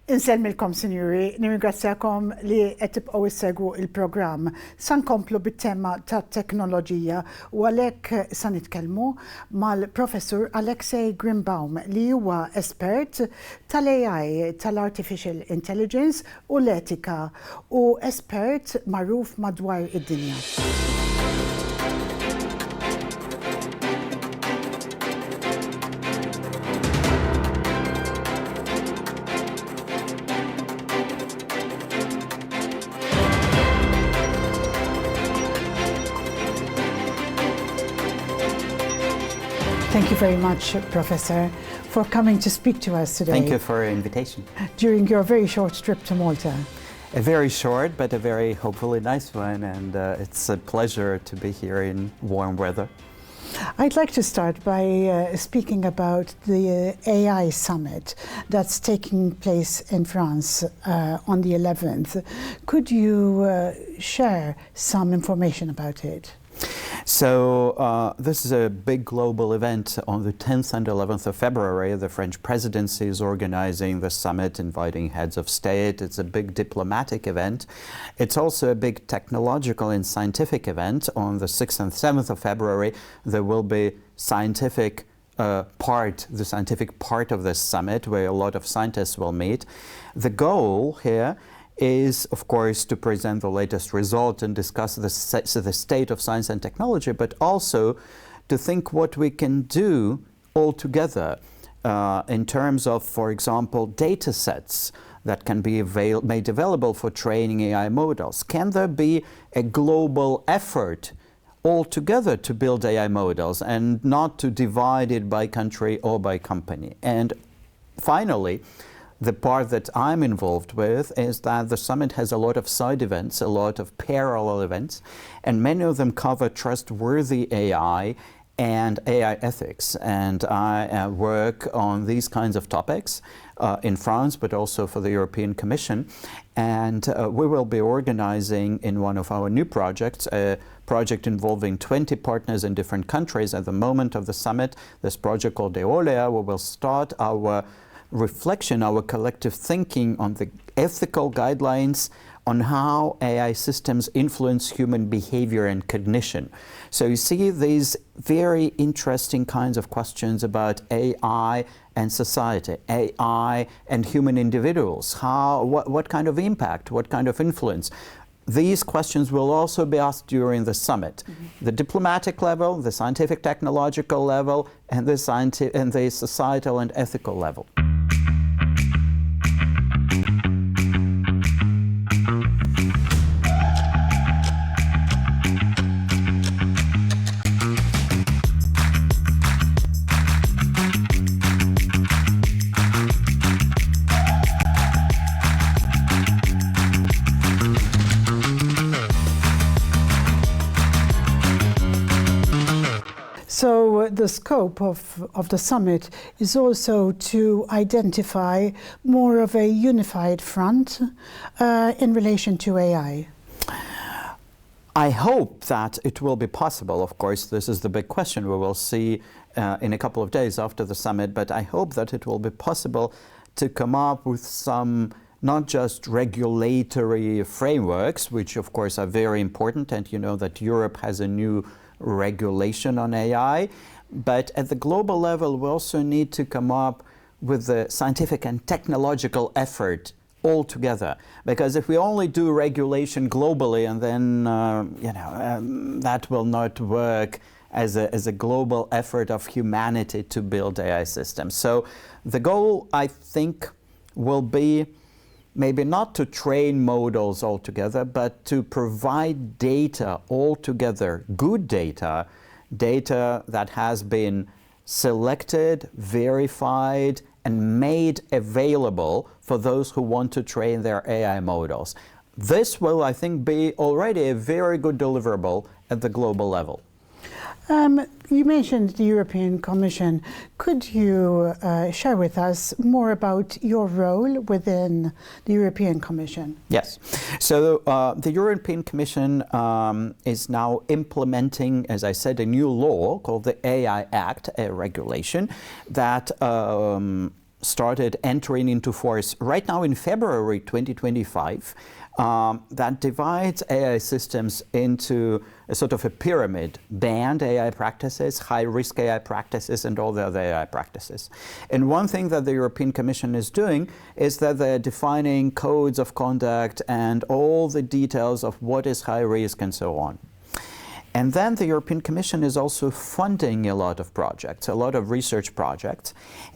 Inselmilkom, Sinjuri, nirringrazzjakom li qed tibqgħu issegwu il-programm. Sa nkomplu bit-tema tat-teknoloġija u għalhekk sa nitkellmu mal-Professur Alexei Grinbaum li huwa espert tal-AI, tal-Artificial Intelligence u l-etika u espert magħruf madwar id-dinja. Thank you very much, Professor, for coming to speak to us today. Thank you for your invitation. During your very short trip to Malta. A very short, but a very hopefully nice one, and it's a pleasure to be here in warm weather. I'd like to start by speaking about the AI summit that's taking place in France on the 11th. Could you share some information about it? So this is a big global event on the 10th and 11th of February. The French presidency is organizing the summit, inviting heads of state. It's a big diplomatic event. It's also a big technological and scientific event. On the 6th and 7th of February, there will be scientific the scientific part of this summit where a lot of scientists will meet. The goal here is, of course, to present the latest result and discuss the state of science and technology, but also to think what we can do all together in terms of, for example, data sets that can be made available for training AI models. Can there be a global effort all together to build AI models and not to divide it by country or by company? And finally, the part that I'm involved with is that the summit has a lot of side events, a lot of parallel events, and many of them cover trustworthy AI and AI ethics. And I work on these kinds of topics in France, but also for the European Commission. And we will be organizing in one of our new projects, a project involving 20 partners in different countries. At the moment of the summit, this project called Eolea, we will start our reflection, our collective thinking on the ethical guidelines on how AI systems influence human behavior and cognition. So you see these very interesting kinds of questions about AI and society, AI and human individuals, what kind of impact, what kind of influence. These questions will also be asked during the summit. The diplomatic level, the scientific technological level, and the societal and ethical level. So the scope of the summit is also to identify more of a unified front in relation to AI. I hope that it will be possible. Of course, this is the big question. We will see in a couple of days after the summit, but I hope that it will be possible to come up with some not just regulatory frameworks, which of course are very important, and you know that Europe has a new regulation on AI, but at the global level we also need to come up with the scientific and technological effort all together, because if we only do regulation globally and then that will not work as a global effort of humanity to build AI systems. So the goal, I think, will be maybe not to train models altogether, but to provide data altogether, good data, data that has been selected, verified, and made available for those who want to train their AI models. This will, I think, be already a very good deliverable at the global level. You mentioned the European Commission. Could you share with us more about your role within the European Commission? Yes. So the European Commission is now implementing, as I said, a new law called the AI Act, a regulation that started entering into force right now in February 2025, that divides AI systems into a sort of a pyramid: banned AI practices, high-risk AI practices, and all the other AI practices. And one thing that the European Commission is doing is that they're defining codes of conduct and all the details of what is high risk and so on. And then the European Commission is also funding a lot of projects, a lot of research projects,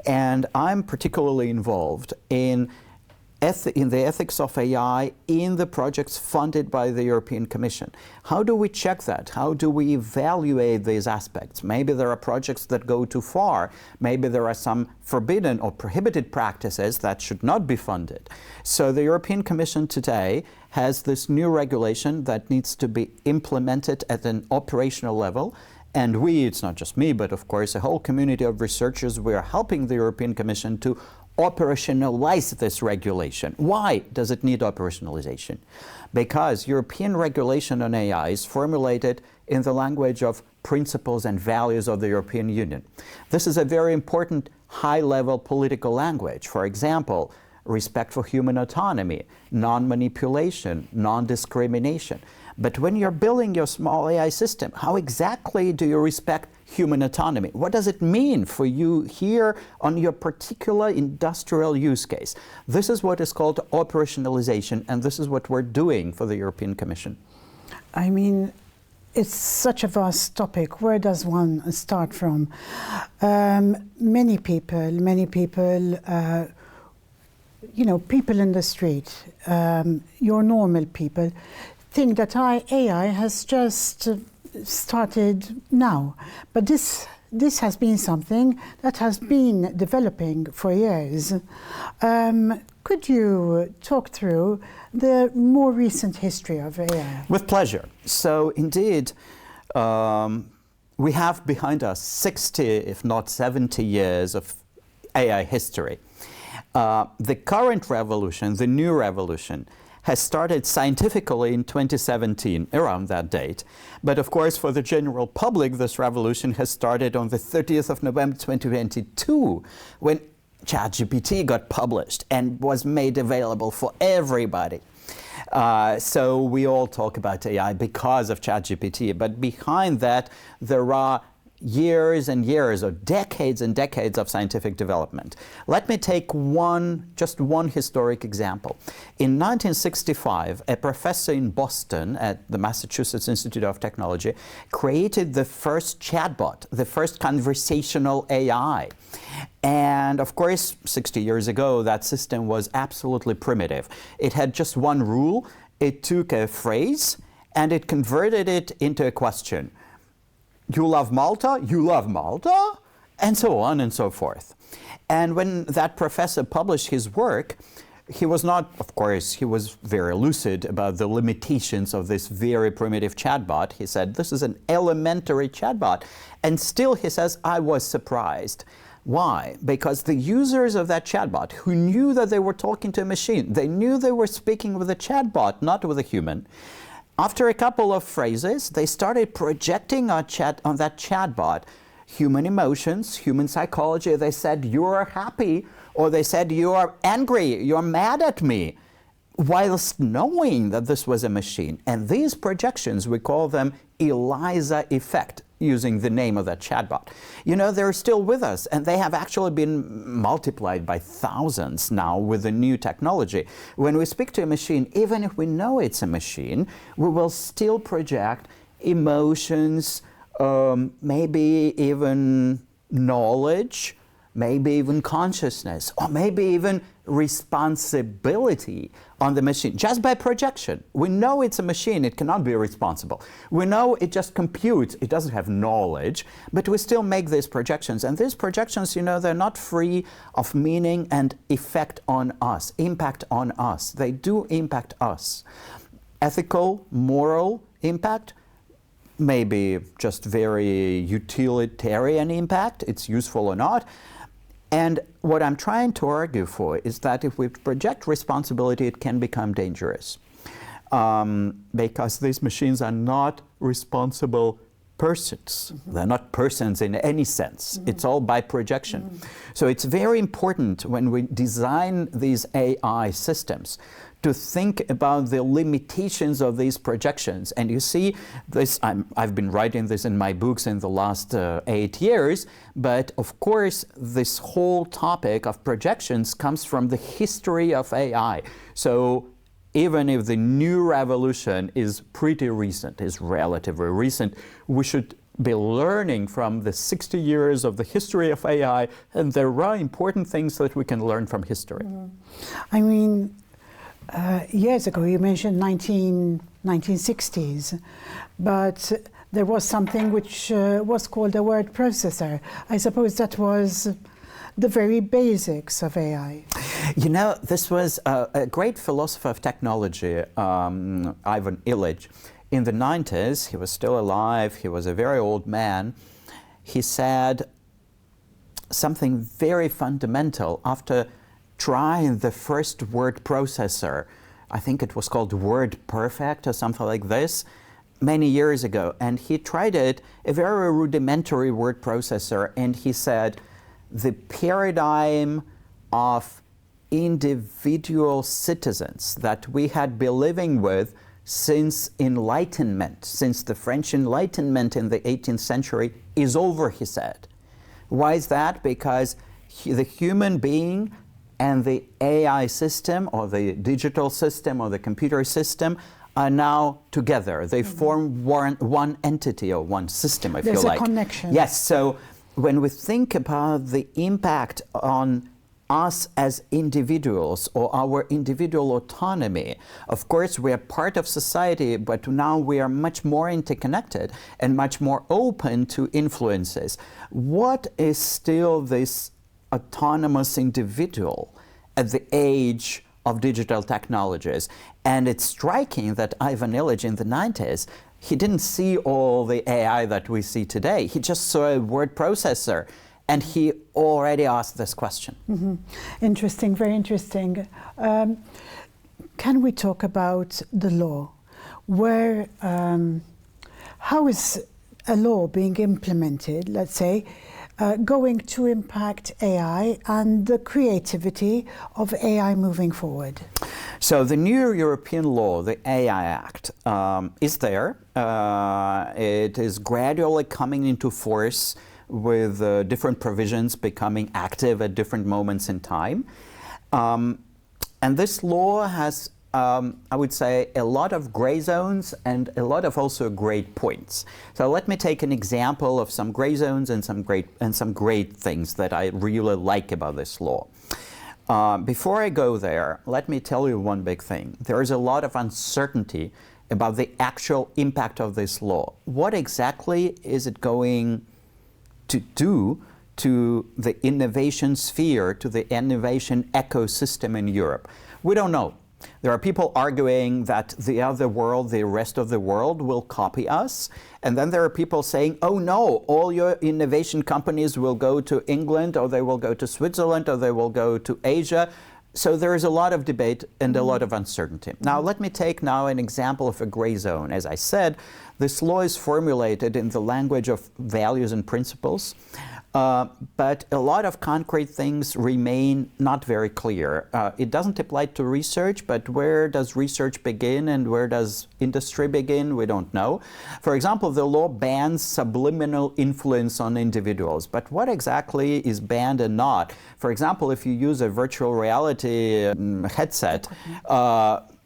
and I'm particularly involved in the ethics of AI in the projects funded by the European Commission. How do we check that? How do we evaluate these aspects? Maybe there are projects that go too far. Maybe there are some forbidden or prohibited practices that should not be funded. So the European Commission today has this new regulation that needs to be implemented at an operational level. And we, it's not just me, but of course a whole community of researchers, we are helping the European Commission to operationalize this regulation. Why does it need operationalization? Because European regulation on AI is formulated in the language of principles and values of the European Union. This is a very important high-level political language. For example, respect for human autonomy, non-manipulation, non-discrimination. But when you're building your small AI system, how exactly do you respect human autonomy? What does it mean for you here on your particular industrial use case? This is what is called operationalization, and this is what we're doing for the European Commission. I mean, it's such a vast topic. Where does one start from? Many people, you know, people in the street, your normal people, think that AI has just started now. But this has been something that has been developing for years. Could you talk through the more recent history of AI? With pleasure. So indeed, we have behind us 60, if not 70 years of AI history. The current revolution, the new revolution, has started scientifically in 2017, around that date. But of course, for the general public, this revolution has started on the 30th of November 2022, when ChatGPT got published and was made available for everybody. So we all talk about AI because of ChatGPT, but behind that, there are years and years or decades and decades of scientific development. Let me take just one historic example. In 1965, a professor in Boston at the Massachusetts Institute of Technology created the first chatbot, the first conversational AI. And of course, 60 years ago, that system was absolutely primitive. It had just one rule. It took a phrase and it converted it into a question. You love Malta? You love Malta? And so on and so forth. And when that professor published his work, he was not, of course, he was very lucid about the limitations of this very primitive chatbot. He said, this is an elementary chatbot. And still, he says, I was surprised. Why? Because the users of that chatbot, who knew that they were talking to a machine, they knew they were speaking with a chatbot, not with a human. After a couple of phrases, they started projecting on that chatbot human emotions, human psychology. They said, you're happy, or they said, you are angry, you're mad at me, whilst knowing that this was a machine. And these projections, we call them ELIZA effect, using the name of that chatbot. You know, they're still with us, and they have actually been multiplied by thousands now with the new technology. When we speak to a machine, even if we know it's a machine, we will still project emotions, maybe even knowledge, maybe even consciousness, or maybe even responsibility on the machine, just by projection. We know it's a machine, it cannot be responsible. We know it just computes, it doesn't have knowledge, but we still make these projections. And these projections, you know, they're not free of meaning and effect on us, impact on us. They do impact us. Ethical, moral impact, maybe just very utilitarian impact, it's useful or not. And what I'm trying to argue for is that if we project responsibility, it can become dangerous. Because these machines are not responsible persons. They're not persons in any sense. It's all by projection. So it's very important when we design these AI systems to think about the limitations of these projections. And you see this, I've been writing this in my books in the last 8 years, but of course this whole topic of projections comes from the history of AI. So even if the new revolution is pretty recent, is relatively recent, we should be learning from the 60 years of the history of AI, and there are important things that we can learn from history. I mean, years ago, you mentioned 1960s, but there was something which was called a word processor. I suppose that was the very basics of AI. You know, this was a great philosopher of technology, Ivan Illich. In the 90s, he was still alive, he was a very old man. He said something very fundamental after trying the first word processor. I think it was called Word Perfect or something like this, many years ago. And he tried it, a very rudimentary word processor, and he said, the paradigm of individual citizens that we had been living with since Enlightenment, since the French Enlightenment in the 18th century is over, he said. Why is that? Because the human being and the AI system or the digital system or the computer system are now together. They form one entity or one system, if you like. There's a connection. Yes, so when we think about the impact on us as individuals or our individual autonomy, of course we are part of society, but now we are much more interconnected and much more open to influences. What is still this autonomous individual at the age of digital technologies? And it's striking that Ivan Illich in the 90s, he didn't see all the AI that we see today. He just saw a word processor, and he already asked this question. Interesting, very interesting. Can we talk about the law? How is a law being implemented, let's say, going to impact AI and the creativity of AI moving forward? So the new European law, the AI Act, is there. It is gradually coming into force with different provisions becoming active at different moments in time. And this law has, I would say, a lot of gray zones and a lot of also great points. So let me take an example of some gray zones and some great things that I really like about this law. Before I go there, let me tell you one big thing. There is a lot of uncertainty about the actual impact of this law. What exactly is it going to do to the innovation sphere, to the innovation ecosystem in Europe? We don't know. There are people arguing that the other world, the rest of the world, will copy us. And then there are people saying, oh no, all your innovation companies will go to England, or they will go to Switzerland, or they will go to Asia. So there is a lot of debate and a lot of uncertainty. Now let me take now an example of a gray zone. As I said, this law is formulated in the language of values and principles. But a lot of concrete things remain not very clear. It doesn't apply to research, but where does research begin and where does industry begin? We don't know. For example, the law bans subliminal influence on individuals, but what exactly is banned and not? For example, if you use a virtual reality headset,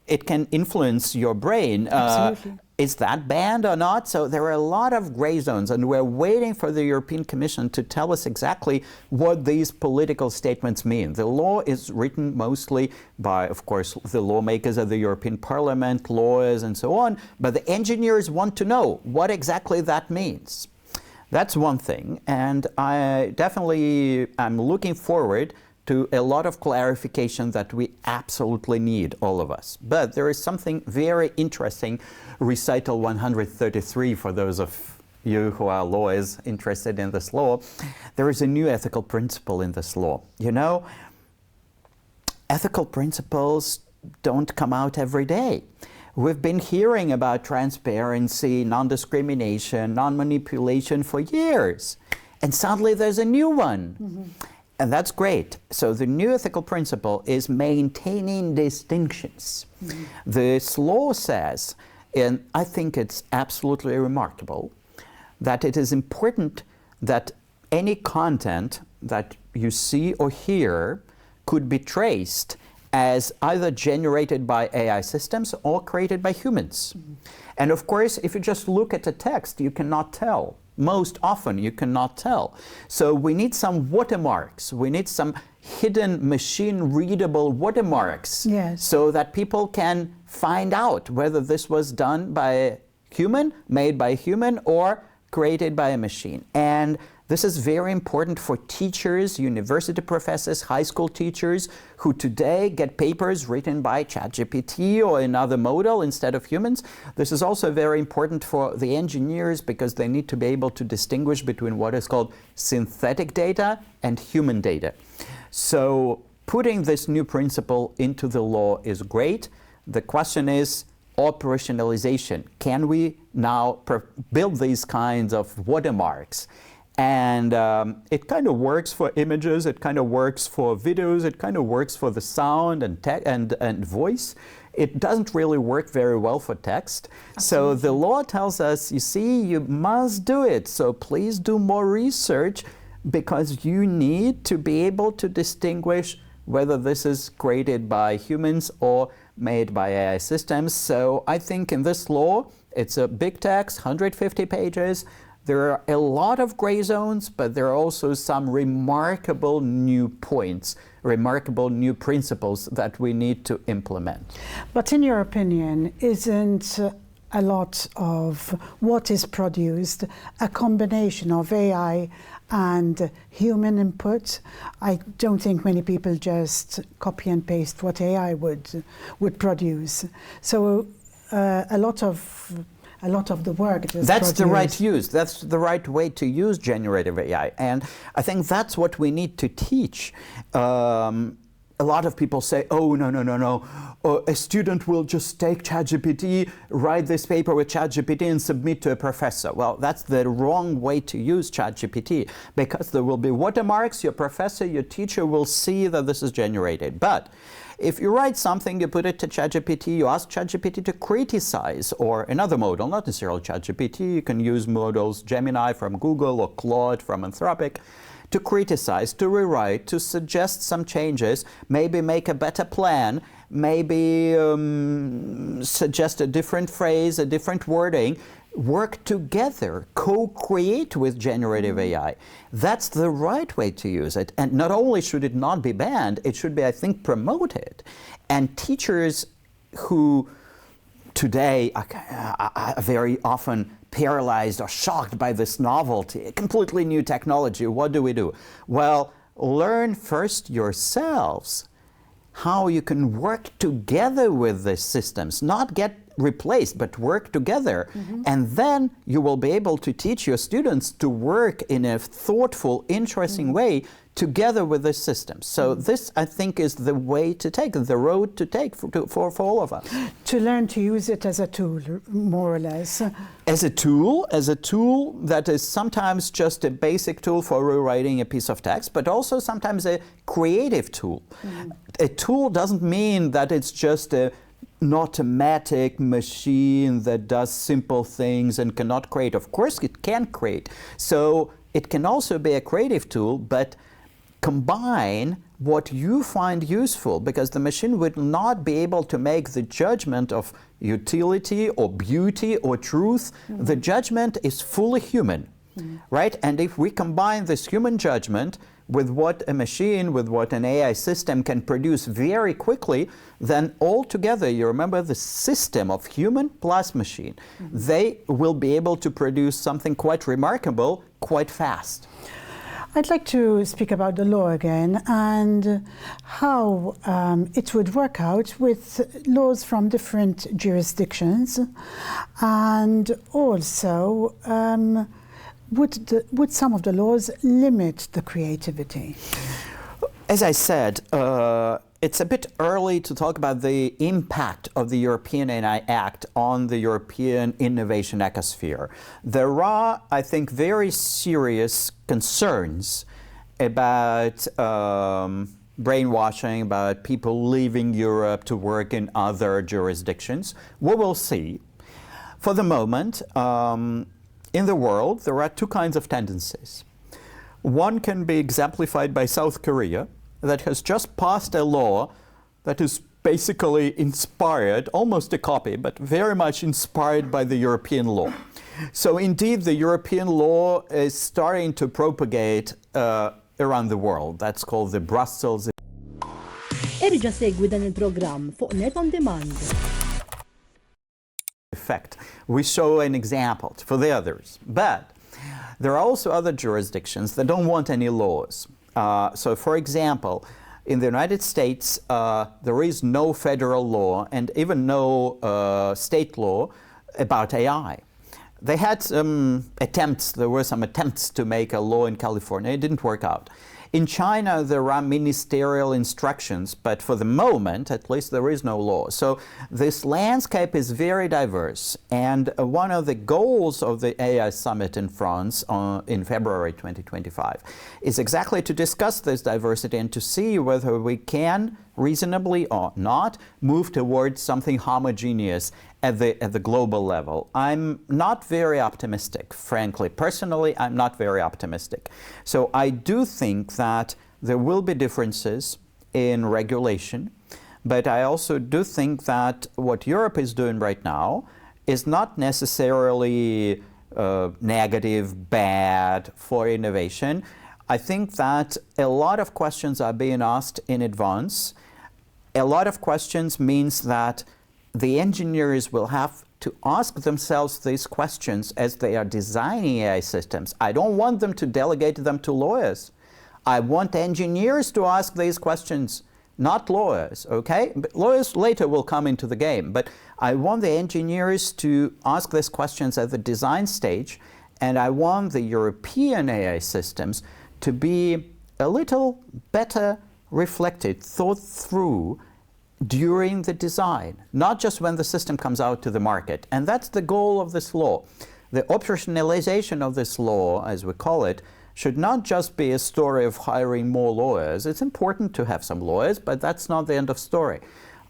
it can influence your brain. Absolutely. Is that banned or not? So there are a lot of gray zones, and we're waiting for the European Commission to tell us exactly what these political statements mean. The law is written mostly by, of course, the lawmakers of the European Parliament, lawyers, and so on, but the engineers want to know what exactly that means. That's one thing, and I definitely am looking forward to a lot of clarification that we absolutely need, all of us. But there is something very interesting, recital 133, for those of you who are lawyers interested in this law. There is a new ethical principle in this law. You know, ethical principles don't come out every day. We've been hearing about transparency, non-discrimination, non-manipulation for years. And suddenly there's a new one. And that's great. So the new ethical principle is maintaining distinctions. This law says, and I think it's absolutely remarkable, that it is important that any content that you see or hear could be traced as either generated by AI systems or created by humans. And of course, if you just look at the text, you cannot tell. Most often, you cannot tell. So we need some watermarks. We need some hidden machine-readable watermarks, so that people can find out whether this was done by a human, made by a human, or created by a machine. And this is very important for teachers, university professors, high school teachers who today get papers written by ChatGPT or another model instead of humans. This is also very important for the engineers because they need to be able to distinguish between what is called synthetic data and human data. So putting this new principle into the law is great. The question is operationalization. Can we now build these kinds of watermarks? And it kind of works for images, it kind of works for videos, it kind of works for the sound and voice. It doesn't really work very well for text. Absolutely. So the law tells us, you see, you must do it. So please do more research because you need to be able to distinguish whether this is created by humans or made by AI systems. So I think in this law, it's a big text, 150 pages. There are a lot of gray zones, but there are also some remarkable new points, remarkable new principles that we need to implement. But in your opinion, isn't a lot of what is produced a combination of AI and human input? I don't think many people just copy and paste what AI would produce. So a lot of the work that's produced. The right use. That's the right way to use generative AI. And I think that's what we need to teach. A lot of people say, oh, no. A student will just take ChatGPT, write this paper with ChatGPT and submit to a professor. Well, that's the wrong way to use ChatGPT because there will be watermarks. Your professor, your teacher will see that this is generated. But if you write something, you put it to ChatGPT, you ask ChatGPT to criticize, or another model, not necessarily ChatGPT, you can use models Gemini from Google or Claude from Anthropic, to criticize, to rewrite, to suggest some changes, maybe make a better plan, maybe suggest a different phrase, a different wording. Work together, co-create with generative AI. That's the right way to use it. And not only should it not be banned, it should be, I think, promoted. And teachers who today are very often paralyzed or shocked by this novelty, a completely new technology, what do? Well, learn first yourselves how you can work together with these systems, not get replaced, but work together. And then you will be able to teach your students to work in a thoughtful, interesting way together with the system. So this, I think, is the way to take, the road to take for all of us. To learn to use it as a tool, more or less. As a tool that is sometimes just a basic tool for rewriting a piece of text, but also sometimes a creative tool. A tool doesn't mean that it's just an automatic machine that does simple things and cannot create. Of course it can create. So it can also be a creative tool, but combine what you find useful, because the machine would not be able to make the judgment of utility or beauty or truth. The judgment is fully human, right? And if we combine this human judgment with what a machine, with what an AI system can produce very quickly, then altogether, you remember the system of human plus machine, they will be able to produce something quite remarkable, quite fast. I'd like to speak about the law again and how it would work out with laws from different jurisdictions, and also would some of the laws limit the creativity? As I said, it's a bit early to talk about the impact of the European AI Act on the European innovation ecosphere. There are, I think, very serious concerns about brainwashing, about people leaving Europe to work in other jurisdictions. We will see. For the moment, in the world, there are two kinds of tendencies. One can be exemplified by South Korea, that has just passed a law that is basically inspired, almost a copy, but very much inspired by the European law. So indeed, the European law is starting to propagate around the world. That's called the Brussels. Irġa segwi dan il-programm fuq Net on Demand. Effect. We show an example for the others. But there are also other jurisdictions that don't want any laws. So, for example, in the United States, there is no federal law and even no state law about AI. They had some attempts, there were some attempts to make a law in California. It didn't work out. In China, there are ministerial instructions, but for the moment, at least, there is no law. So this landscape is very diverse. And one of the goals of the AI Summit in France in February 2025 is exactly to discuss this diversity and to see whether we can reasonably or not move towards something homogeneous at the global level. I'm not very optimistic, frankly. Personally, I'm not very optimistic. So I do think that there will be differences in regulation, but I also do think that what Europe is doing right now is not necessarily negative, bad for innovation. I think that a lot of questions are being asked in advance. A lot of questions means that the engineers will have to ask themselves these questions as they are designing AI systems. I don't want them to delegate them to lawyers. I want engineers to ask these questions, not lawyers, okay? But lawyers later will come into the game, but I want the engineers to ask these questions at the design stage, and I want the European AI systems to be a little better reflected, thought through during the design, not just when the system comes out to the market. And that's the goal of this law. The operationalization of this law, as we call it, should not just be a story of hiring more lawyers. It's important to have some lawyers, but that's not the end of story.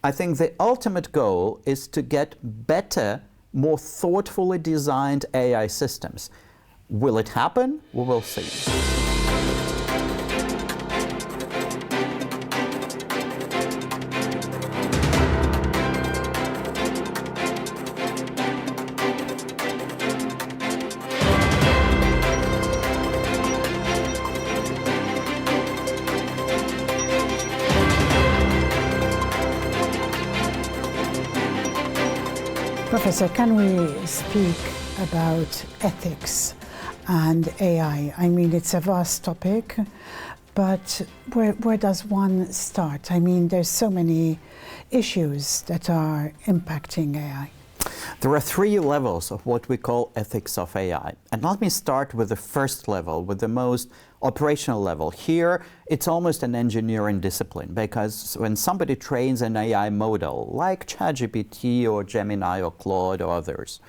I think the ultimate goal is to get better, more thoughtfully designed AI systems. Will it happen? We will see. Professor, can we speak about ethics and AI? I mean, it's a vast topic, but where does one start? I mean, there's so many issues that are impacting AI. There are three levels of what we call ethics of AI. And let me start with the first level, with the most operational level. Here, it's almost an engineering discipline, because when somebody trains an AI model, like ChatGPT or Gemini or Claude or others,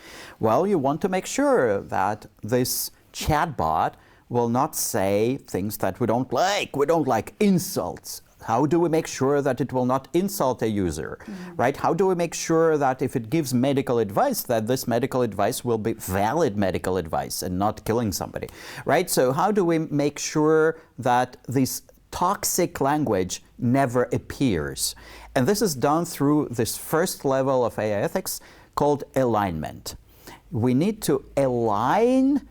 well, you want to make sure that this chatbot will not say things that we don't like. We don't like insults. How do we make sure that it will not insult a user, right? How do we make sure that if it gives medical advice, that this medical advice will be valid medical advice and not killing somebody, right? So how do we make sure that this toxic language never appears? And this is done through this first level of AI ethics called alignment. We need to align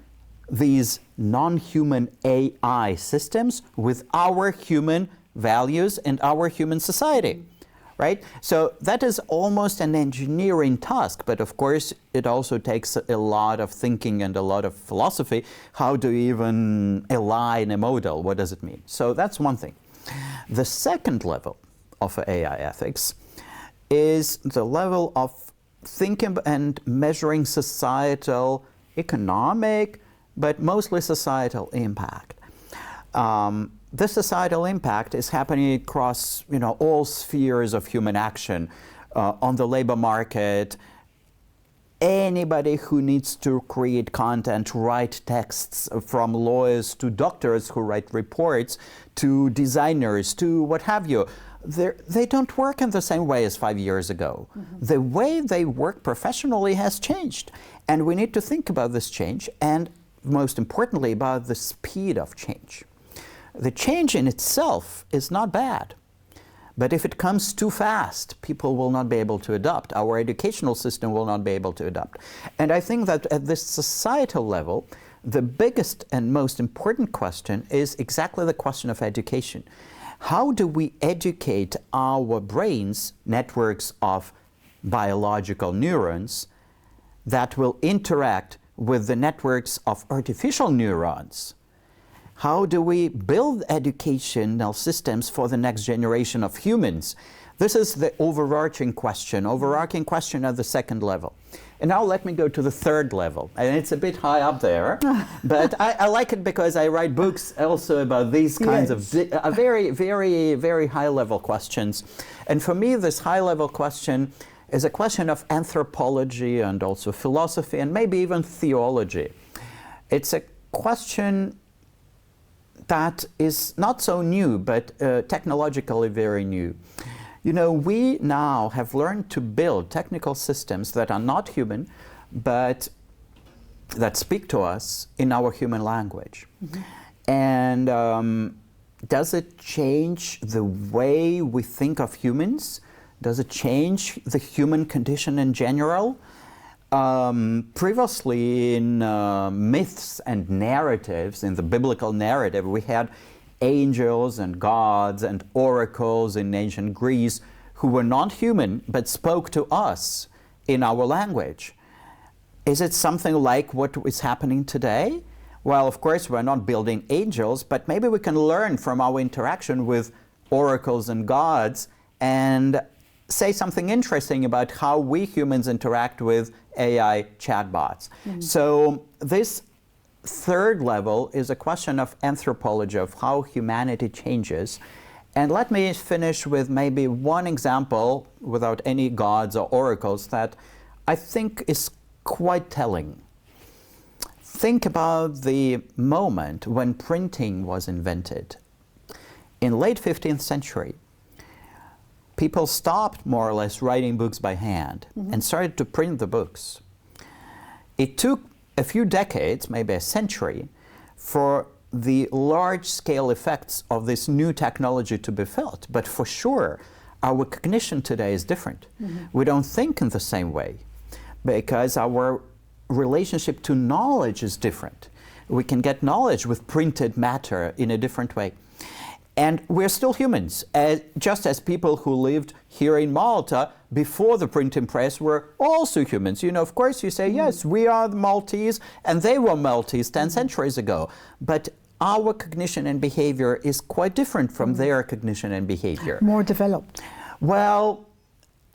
these non-human AI systems with our human values and our human society, right? So that is almost an engineering task, but of course it also takes a lot of thinking and a lot of philosophy. How do you even align a model? What does it mean? So that's one thing. The second level of AI ethics is the level of thinking and measuring societal, economic, but mostly societal impact. this societal impact is happening across, all spheres of human action, on the labor market. Anybody who needs to create content, write texts, from lawyers to doctors who write reports, to designers, to what have you, they don't work in the same way as 5 years ago. Mm-hmm. The way they work professionally has changed. And we need to think about this change, and most importantly, about the speed of change. The change in itself is not bad. But if it comes too fast, people will not be able to adopt. Our educational system will not be able to adopt. And I think that at this societal level, the biggest and most important question is exactly the question of education. How do we educate our brains, networks of biological neurons, that will interact with the networks of artificial neurons? How do we build educational systems for the next generation of humans? This is the overarching question at the second level. And now let me go to the third level. And it's a bit high up there, but I like it because I write books also about these kinds of very, very, very high-level questions. And for me, this high-level question is a question of anthropology and also philosophy and maybe even theology. It's a question that is not so new, but technologically very new. We now have learned to build technical systems that are not human, but that speak to us in our human language. Mm-hmm. And does it change the way we think of humans? Does it change the human condition in general? Previously in myths and narratives, in the biblical narrative, we had angels and gods and oracles in ancient Greece who were not human but spoke to us in our language. Is it something like what is happening today? Well, of course, we're not building angels, but maybe we can learn from our interaction with oracles and gods and say something interesting about how we humans interact with AI chatbots. Mm-hmm. So this third level is a question of anthropology, of how humanity changes. And let me finish with maybe one example, without any gods or oracles, that I think is quite telling. Think about the moment when printing was invented. In late 15th century, people stopped more or less writing books by hand and started to print the books. It took a few decades, maybe a century, for the large-scale effects of this new technology to be felt. But for sure, our cognition today is different. We don't think in the same way because our relationship to knowledge is different. We can get knowledge with printed matter in a different way. And we're still humans, just as people who lived here in Malta before the printing press were also humans. Of course, you say, yes, we are the Maltese, and they were Maltese 10 centuries ago. But our cognition and behavior is quite different from their cognition and behavior. More developed. Well,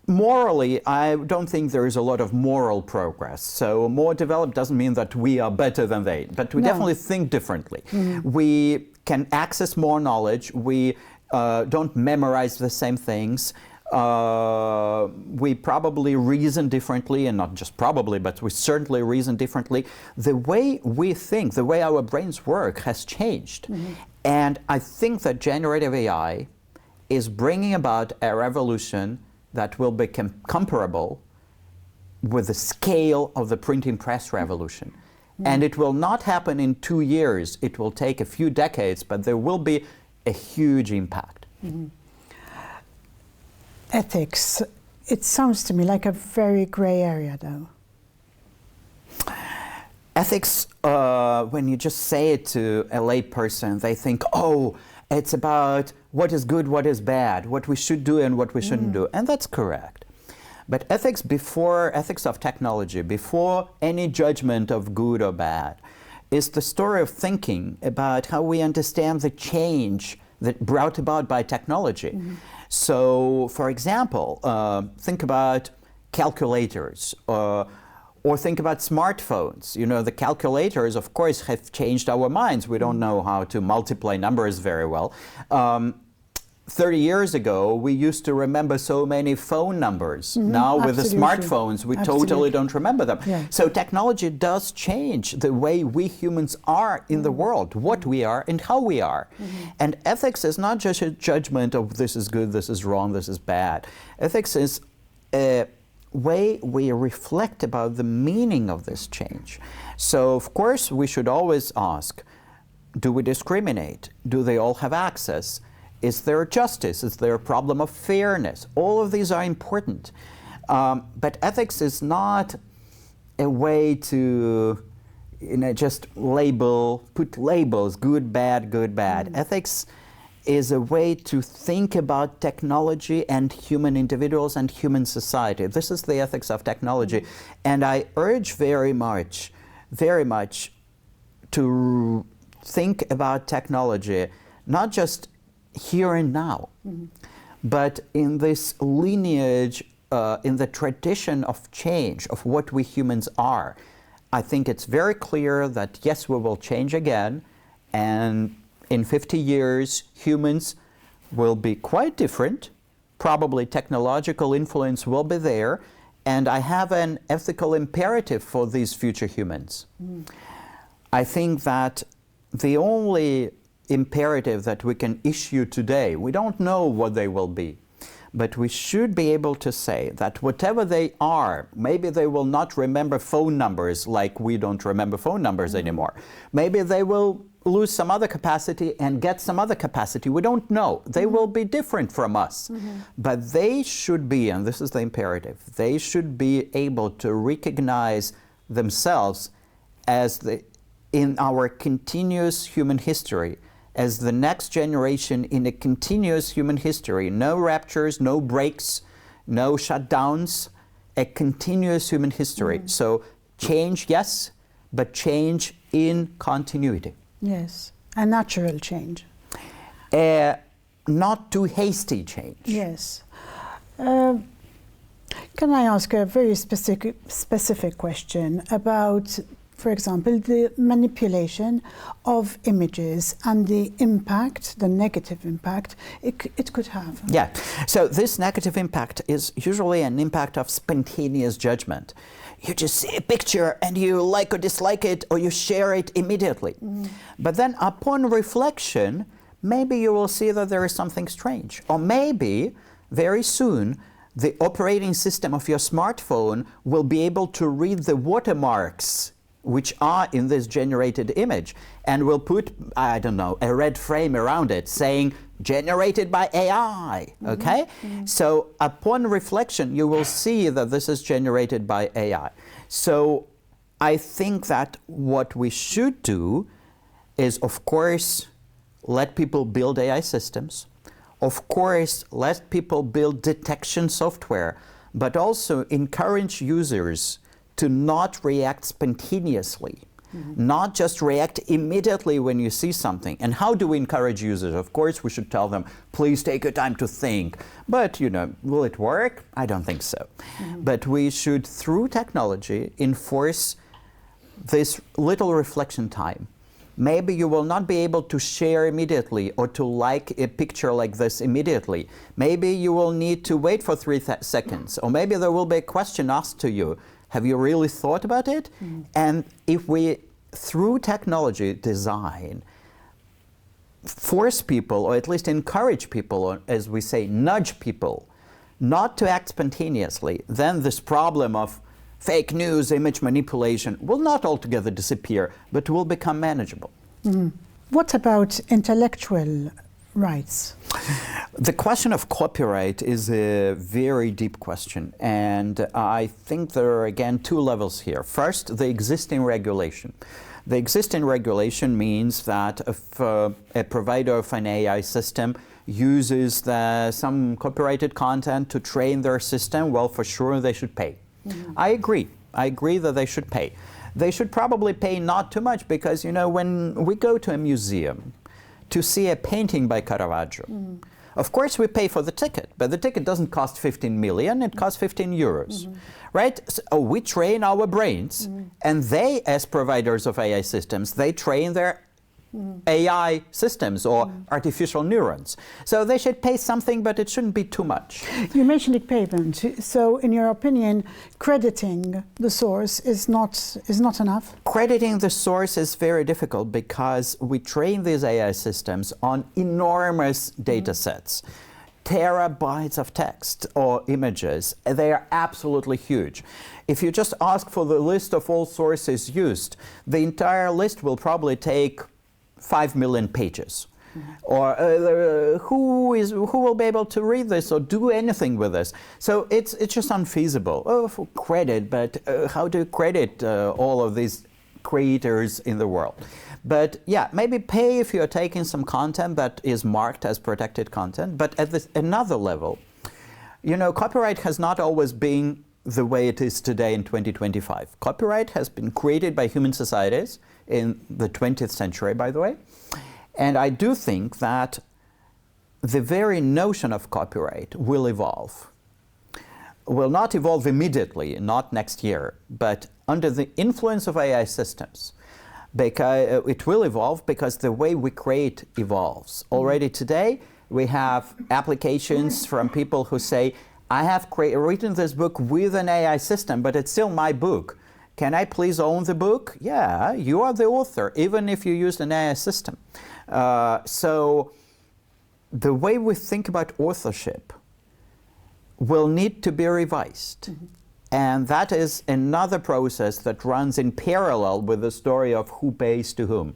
morally, I don't think there is a lot of moral progress. So more developed doesn't mean that we are better than they, but we definitely think differently. We can access more knowledge. We don't memorize the same things. We probably reason differently, and not just probably, but we certainly reason differently. The way we think, the way our brains work has changed. And I think that generative AI is bringing about a revolution that will become comparable with the scale of the printing press revolution. And it will not happen in 2 years. It will take a few decades, but there will be a huge impact. Ethics, it sounds to me like a very gray area, though. Ethics, when you just say it to a lay person, they think, oh, it's about what is good, what is bad, what we should do and what we shouldn't do. And that's correct. But ethics of technology, before any judgment of good or bad, is the story of thinking about how we understand the change that brought about by technology. So, for example, think about calculators. Or think about smartphones. You know, the calculators, of course, have changed our minds. We don't know how to multiply numbers very well. 30 years ago, we used to remember so many phone numbers. Now with the smartphones, we totally don't remember them. Yeah. So technology does change the way we humans are in the world, what we are and how we are. And ethics is not just a judgment of this is good, this is wrong, this is bad. Ethics is a way we reflect about the meaning of this change. So of course we should always ask, do we discriminate? Do they all have access? Is there justice? Is there a problem of fairness? All of these are important. But ethics is not a way to just put labels, good, bad, good, bad. Ethics is a way to think about technology and human individuals and human society. This is the ethics of technology. And I urge very much to think about technology, not just here and now, but in this lineage, in the tradition of change of what we humans are. I think it's very clear that yes, we will change again, and in 50 years, humans will be quite different. Probably technological influence will be there, and I have an ethical imperative for these future humans. I think that the only imperative that we can issue today, we don't know what they will be, but we should be able to say that whatever they are, maybe they will not remember phone numbers like we don't remember phone numbers anymore. Maybe they will lose some other capacity and get some other capacity. We don't know. They will be different from us. But they should be, and this is the imperative, they should be able to recognize themselves as in our continuous human history, as the next generation in a continuous human history. No raptures, no breaks, no shutdowns, a continuous human history. So change, yes, but change in continuity. Yes, a natural change. Not too hasty change. Yes. Can I ask a very specific question about, for example, the manipulation of images and the impact, the negative impact it could have? Yeah, so this negative impact is usually an impact of spontaneous judgment. You just see a picture and you like or dislike it, or you share it immediately. But then upon reflection, maybe you will see that there is something strange. Or maybe very soon the operating system of your smartphone will be able to read the watermarks which are in this generated image, and will put, I don't know, a red frame around it saying generated by AI, okay? So upon reflection, you will see that this is generated by AI. So I think that what we should do is, of course, let people build AI systems. Of course, let people build detection software, but also encourage users to not react spontaneously, not just react immediately when you see something. And how do we encourage users? Of course, we should tell them, please take your time to think. But, will it work? I don't think so. But we should, through technology, enforce this little reflection time. Maybe you will not be able to share immediately or to like a picture like this immediately. Maybe you will need to wait for 3 seconds, or maybe there will be a question asked to you. Have you really thought about it? And if we, through technology design, force people, or at least encourage people, or as we say, nudge people, not to act spontaneously, then this problem of fake news, image manipulation will not altogether disappear, but will become manageable. What about intellectual rights? The question of copyright is a very deep question, and I think there are again 2 levels here. First, the existing regulation. The existing regulation means that if a provider of an AI system uses some copyrighted content to train their system, well, for sure they should pay. I agree that they should pay. They should probably pay not too much, because when we go to a museum to see a painting by Caravaggio, Of course, we pay for the ticket, but the ticket doesn't cost 15 million, it costs 15 euros, right? So we train our brains, and they, as providers of AI systems, they train their AI systems or artificial neurons. So they should pay something, but it shouldn't be too much. You mentioned the payment. So in your opinion, crediting the source is not enough? Crediting the source is very difficult because we train these AI systems on enormous data sets. Terabytes of text or images, they are absolutely huge. If you just ask for the list of all sources used, the entire list will probably take 5 million pages. Or who will be able to read this or do anything with this? So it's just unfeasible. Oh, for credit, but how do you credit all of these creators in the world? But yeah, maybe pay if you're taking some content that is marked as protected content. But at another level, you know, copyright has not always been the way it is today in 2025. Copyright has been created by human societies in the 20th century, by the way. And I do think that the very notion of copyright will evolve. Will not evolve immediately, not next year, but under the influence of AI systems. Because it will evolve because the way we create evolves. Already today, we have applications from people who say, I have written this book with an AI system, but it's still my book. Can I please own the book? Yeah, you are the author, even if you used an AI system. So the way we think about authorship will need to be revised. And that is another process that runs in parallel with the story of who pays to whom.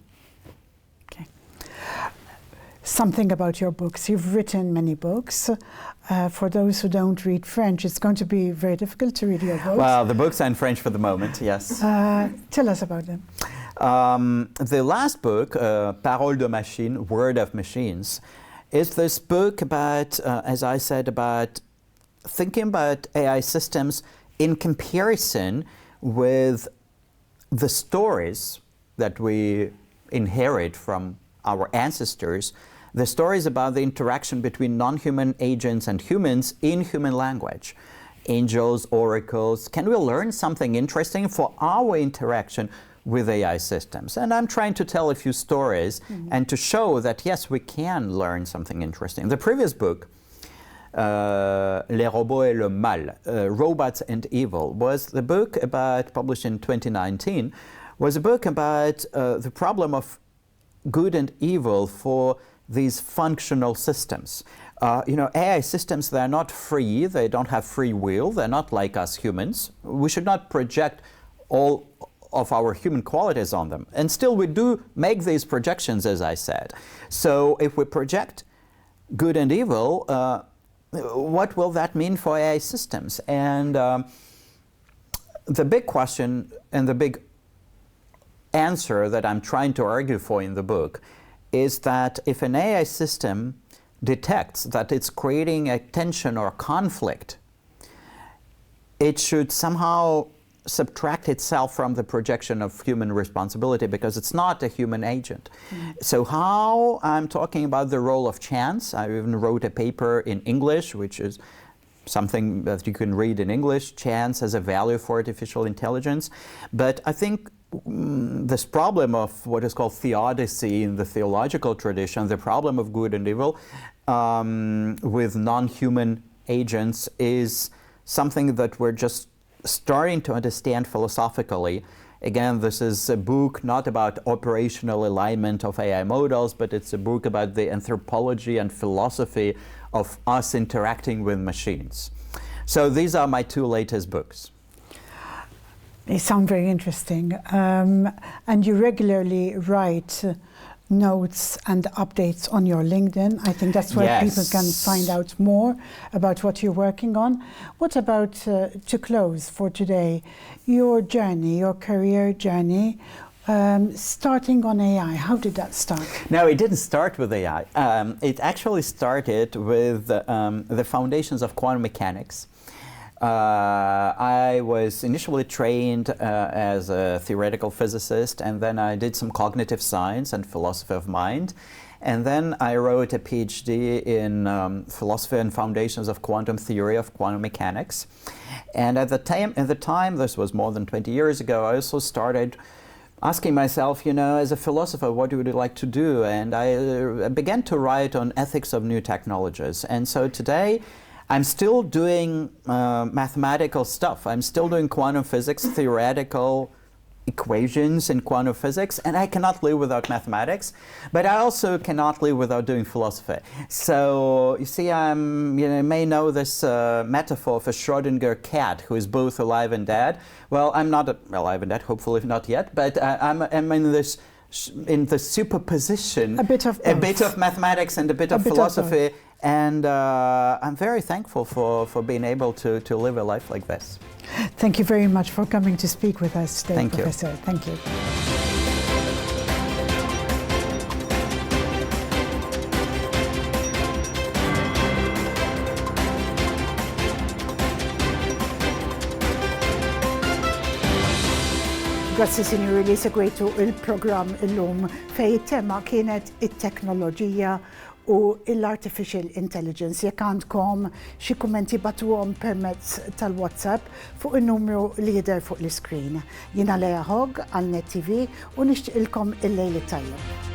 Okay. Something about your books. You've written many books. For those who don't read French, it's going to be very difficult to read your books. Well, the books are in French for the moment, yes. Tell us about them. The last book, Parole de Machine, Word of Machines, is this book about, as I said, about thinking about AI systems in comparison with the stories that we inherit from our ancestors, the stories about the interaction between non-human agents and humans in human language. Angels, oracles. Can we learn something interesting for our interaction with AI systems? And I'm trying to tell a few stories and to show that, yes, we can learn something interesting. The previous book, Les robots et le mal, Robots and Evil, was the book about, published in 2019, was a book about the problem of good and evil for these functional systems. You know, AI systems, they're not free, they don't have free will, they're not like us humans. We should not project all of our human qualities on them. And still we do make these projections, as I said. So if we project good and evil, what will that mean for AI systems? And the big question and the big answer that I'm trying to argue for in the book is that if an AI system detects that it's creating a tension or conflict, it should somehow subtract itself from the projection of human responsibility because it's not a human agent. So how I'm talking about the role of chance, I even wrote a paper in English, which is something that you can read in English, chance as a value for artificial intelligence. But I think this problem of what is called theodicy in the theological tradition, the problem of good and evil with non-human agents is something that we're just starting to understand philosophically. Again, this is a book not about operational alignment of AI models, but it's a book about the anthropology and philosophy of us interacting with machines. So these are my two latest books. They sound very interesting. And you regularly write notes and updates on your LinkedIn. I think that's where people can find out more about what you're working on. What about, to close for today, your journey, your career journey, starting on AI? How did that start? No, it didn't start with AI. It actually started with the foundations of quantum mechanics. I was initially trained as a theoretical physicist, and then I did some cognitive science and philosophy of mind. And then I wrote a PhD in philosophy and foundations of quantum theory of quantum mechanics. And at the time, this was more than 20 years ago, I also started asking myself, as a philosopher, what would you like to do? And I began to write on ethics of new technologies. And so today, I'm still doing mathematical stuff. I'm still doing quantum physics, theoretical equations in quantum physics, and I cannot live without mathematics, but I also cannot live without doing philosophy. So you see, you may know this metaphor of a Schrödinger cat who is both alive and dead. Well, I'm not alive and dead, hopefully not yet, but I'm in the superposition, a bit of mathematics and a bit of philosophy, and I'm very thankful for being able to live a life like this. Thank you very much for coming to speak with us today, Thank Professor. You. Thank you. Grazzi sinjuri li segwejtu il-programm illum fej it-tema kienet it-teknoloġija u l-artificial intelligence. Jekk għandkom xi kummenti batuhom permezz tal-WhatsApp fuq in-numru li jidher fuq l-iskrin. Jiena Lea Hogg għal Net TV u nixtieqilkom il-lejl tajjeb.